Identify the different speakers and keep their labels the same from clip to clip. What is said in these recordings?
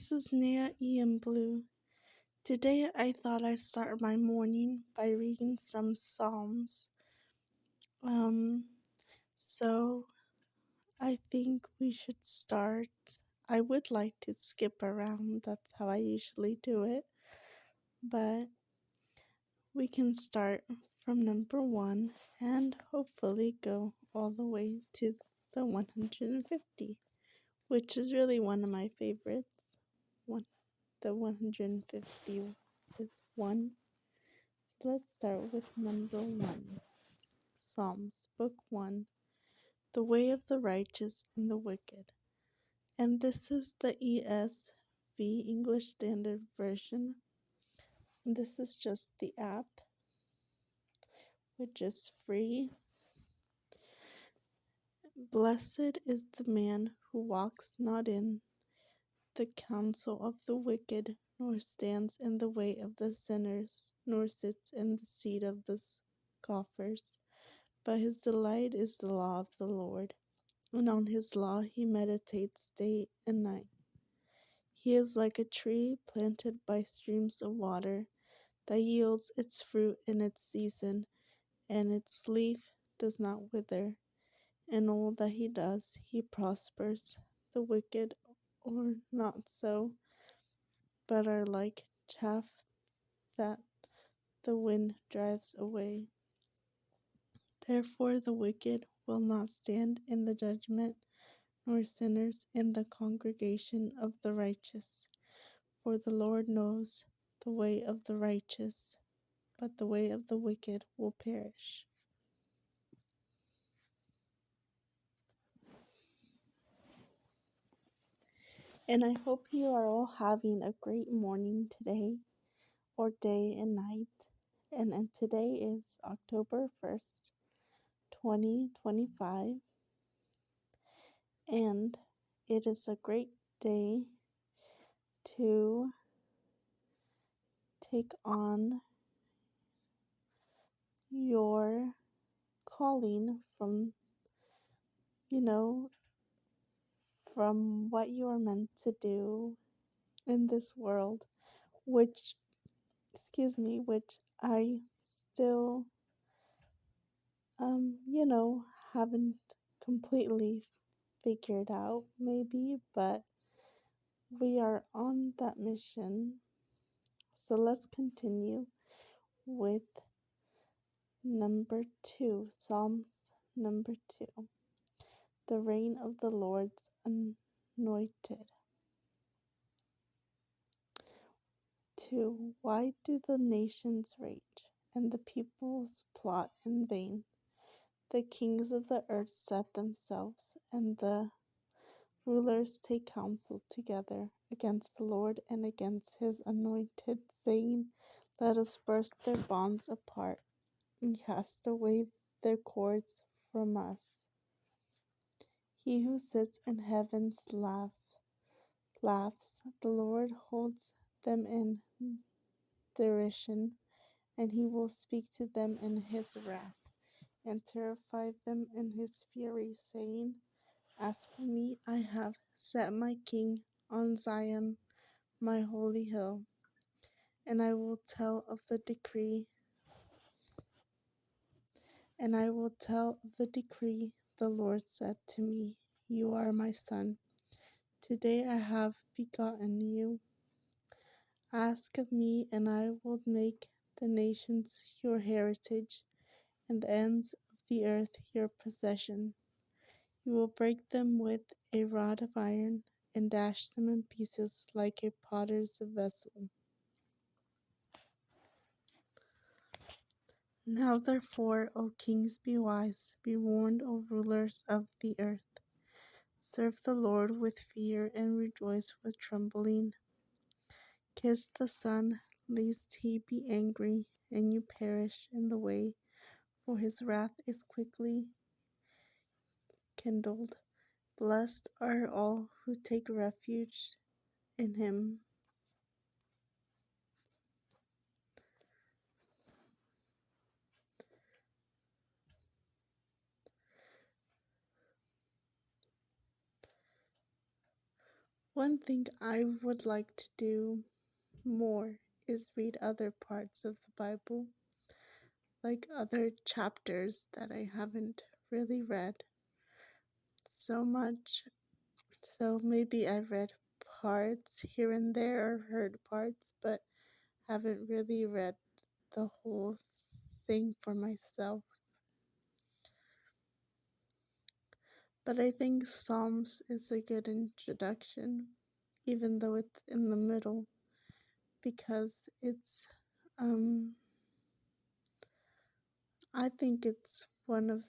Speaker 1: this is Nia Ian Blue. Today I thought I'd start my morning by reading some Psalms. So I think we should start. I would like to skip around, that's how I usually do it, but we can start from number 1 and hopefully go all the way to the 150, which is really one of my favorites. The 150 is 1. So let's start with number 1. Psalms, Book 1. The way of the righteous and the wicked. And this is the ESV, English Standard Version. And this is just the app, which is free. Blessed is the man who walks not in the counsel of the wicked, nor stands in the way of the sinners, nor sits in the seat of the scoffers. But his delight is the law of the Lord, and on his law he meditates day and night. He is like a tree planted by streams of water, that yields its fruit in its season, and its leaf does not wither. In all that he does, he prospers. The wicked are not so, but are like chaff that the wind drives away. Therefore the wicked will not stand in the judgment, nor sinners in the congregation of the righteous. For the Lord knows the way of the righteous, but the way of the wicked will perish. And I hope you are all having a great morning today, or day and night. And today is October 1st, 2025. And it is a great day to take on your calling from, from what you are meant to do in this world, which I still, haven't completely figured out maybe, but we are on that mission. So let's continue with number 2, Psalms number 2. The reign of the Lord's anointed. 2. Why do the nations rage, and the peoples plot in vain? The kings of the earth set themselves, and the rulers take counsel together against the Lord and against his anointed, saying, Let us burst their bonds apart, and cast away their cords from us. He who sits in heavens laughs. The Lord holds them in derision, and he will speak to them in his wrath, and terrify them in his fury, saying, As for me, I have set my king on Zion, my holy hill, and I will tell of the decree. The Lord said to me, You are my son. Today I have begotten you. Ask of me, and I will make the nations your heritage, and the ends of the earth your possession. You will break them with a rod of iron, and dash them in pieces like a potter's vessel. Now therefore, O kings, be wise, be warned, O rulers of the earth. Serve the Lord with fear, and rejoice with trembling. Kiss the Son, lest he be angry, and you perish in the way, for his wrath is quickly kindled. Blessed are all who take refuge in him. One thing I would like to do more is read other parts of the Bible, like other chapters that I haven't really read so much. So maybe I've read parts here and there or heard parts, but haven't really read the whole thing for myself. But I think Psalms is a good introduction, even though it's in the middle, because um, I think it's one of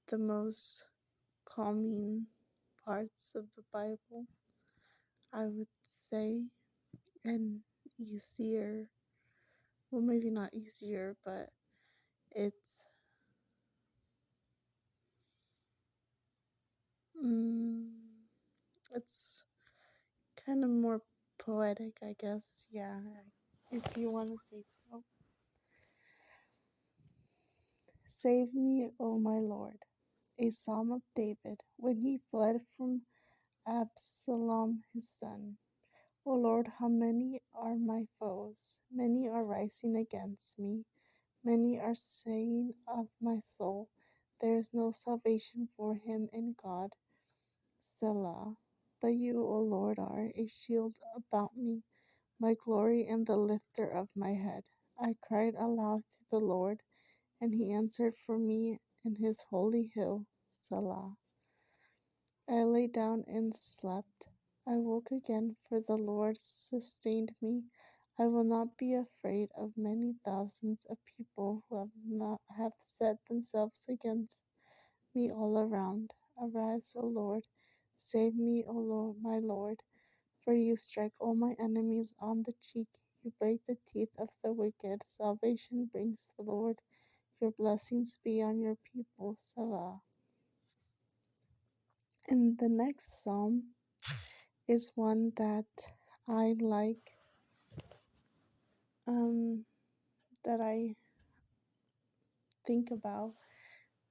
Speaker 1: the most calming parts of the Bible, I would say, and easier. Well, maybe not easier, but it's mm, it's kind of more poetic, I guess. Yeah, if you want to say so. Save me, O my Lord. A psalm of David when he fled from Absalom his son. O Lord, how many are my foes? Many are rising against me. Many are saying of my soul, there is no salvation for him in God. Selah. But you, O Lord, are a shield about me, my glory and the lifter of my head. I cried aloud to the Lord, and he answered for me in his holy hill. Selah. I lay down and slept. I woke again, for the Lord sustained me. I will not be afraid of many thousands of people who have set themselves against me all around. Arise, O Lord, save me, O Lord, my Lord, for you strike all my enemies on the cheek. You break the teeth of the wicked. Salvation brings the Lord. Your blessings be on your people. Selah. And the next psalm is one that I like, um, that I think about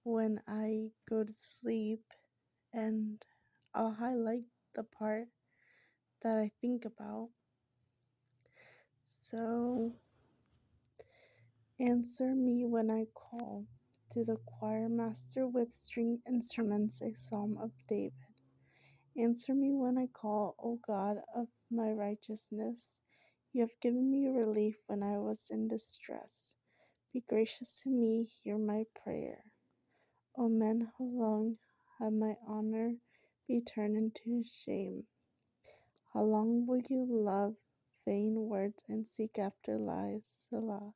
Speaker 1: when I go to sleep, and I'll highlight the part that I think about. So, answer me when I call, to the choir master with string instruments, a psalm of David. Answer me when I call, O God of my righteousness. You have given me relief when I was in distress. Be gracious to me, hear my prayer. O men who long have my honor, be turned into shame. How long will you love vain words and seek after lies? Selah.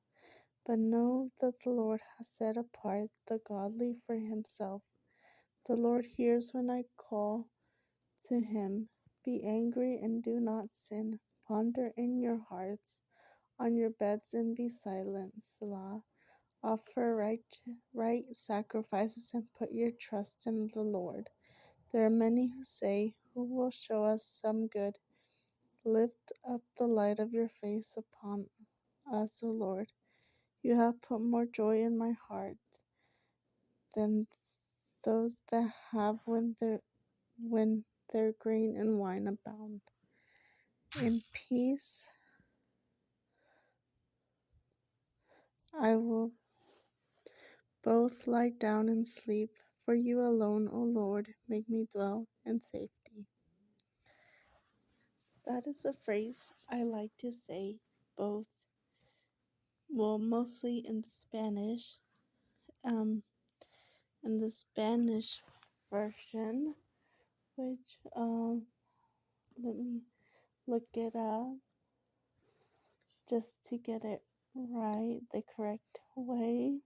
Speaker 1: But know that the Lord has set apart the godly for himself. The Lord hears when I call to him. Be angry and do not sin. Ponder in your hearts on your beds and be silent. Selah. Offer right sacrifices and put your trust in the Lord. There are many who say, who will show us some good? Lift up the light of your face upon us, O Lord. You have put more joy in my heart than those that have when their grain and wine abound. In peace I will both lie down and sleep, for you alone, O Lord, make me dwell in safety. That is a phrase I like to say, both, well, mostly in Spanish. In the Spanish version, which, let me look it up just to get it right, the correct way.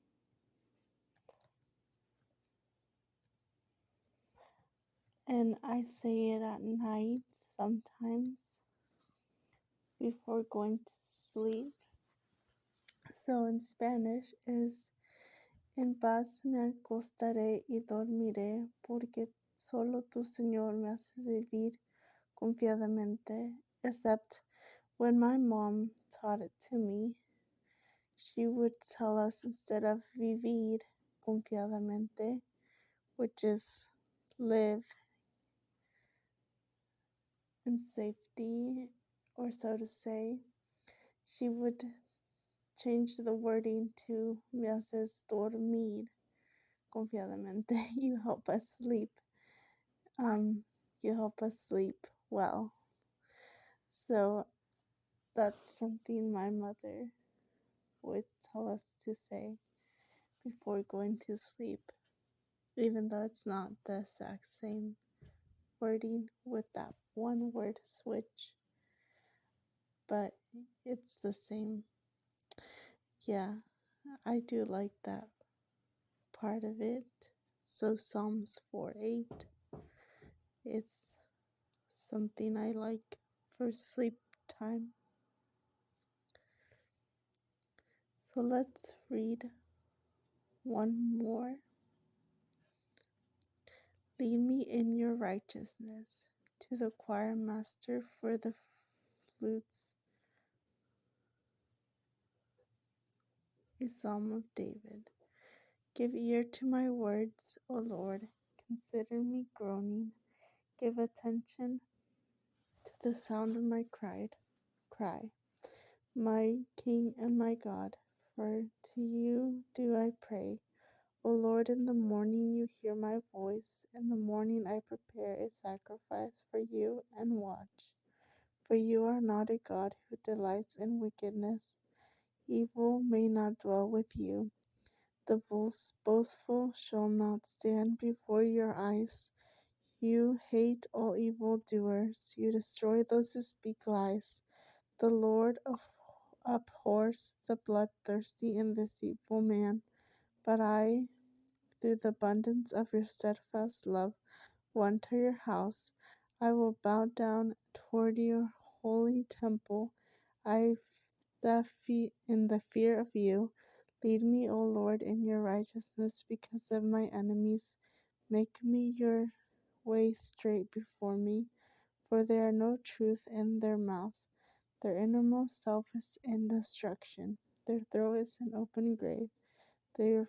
Speaker 1: And I say it at night sometimes before going to sleep. So in Spanish is En paz me acostaré y dormiré, porque solo tu Señor me hace vivir confiadamente. Except when my mom taught it to me, she would tell us instead of vivir confiadamente, which is live and safety, or so to say, she would change the wording to me haces dormir confiadamente. You help us sleep. You help us sleep well. So that's something my mother would tell us to say before going to sleep, even though it's not the exact same wording with that one word switch, but it's the same. Yeah, I do like that part of it. So Psalms 4:8 is something I like for sleep time. So let's read one more. Lead me in your righteousness, to the choir master for the flutes, a psalm of David. Give ear to my words, O Lord. Consider me groaning. Give attention to the sound of my cry, my King and my God, for to you do I pray. O Lord, in the morning you hear my voice. In the morning I prepare a sacrifice for you and watch. For you are not a God who delights in wickedness. Evil may not dwell with you. The boastful shall not stand before your eyes. You hate all evildoers. You destroy those who speak lies. The Lord abhors the bloodthirsty and deceitful man. But I, through the abundance of your steadfast love, will enter your house. I will bow down toward your holy temple. I in the fear of you. Lead me, O Lord, in your righteousness because of my enemies. Make me your way straight before me, for there are no truth in their mouth. Their innermost self is in destruction. Their throat is an open grave. They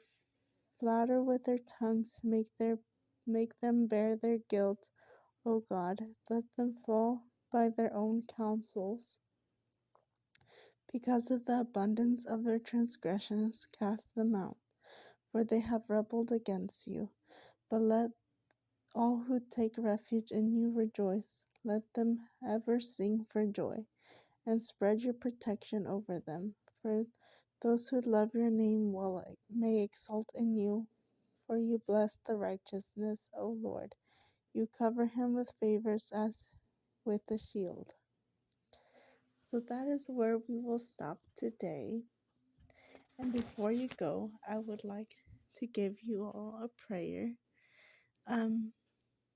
Speaker 1: flatter with their tongues, make them bear their guilt. O God, let them fall by their own counsels. Because of the abundance of their transgressions, cast them out, for they have rebelled against you. But let all who take refuge in you rejoice. Let them ever sing for joy, and spread your protection over them. For those who love your name may exult in you, for you bless the righteousness, O Lord. You cover him with favors as with a shield. So that is where we will stop today. And before you go, I would like to give you all a prayer.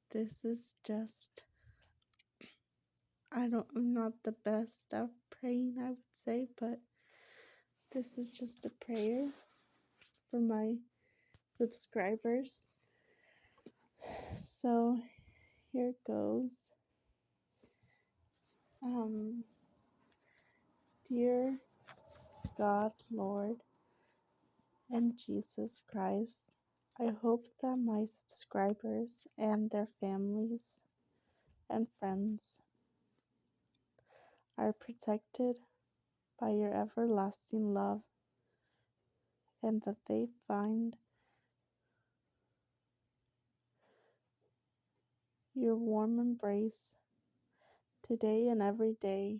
Speaker 1: This is just, I'm not the best at praying, I would say, but this is just a prayer for my subscribers. So here goes. Dear God, Lord, and Jesus Christ, I hope that my subscribers and their families and friends are protected by your everlasting love, and that they find your warm embrace today and every day,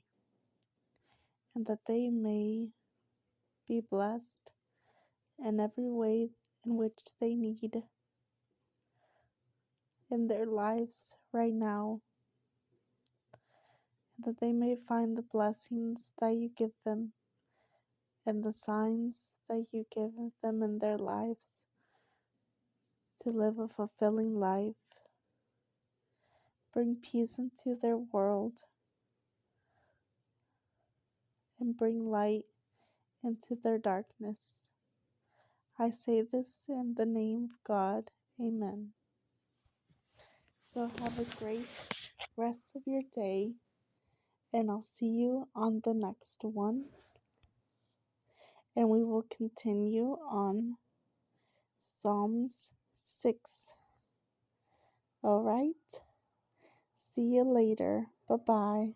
Speaker 1: and that they may be blessed in every way in which they need in their lives right now, and that they may find the blessings that you give them and the signs that you give them in their lives to live a fulfilling life. Bring peace into their world and bring light into their darkness. I say this in the name of God. Amen. So have a great rest of your day, and I'll see you on the next one. And we will continue on Psalms 6. All right. See you later. Bye bye.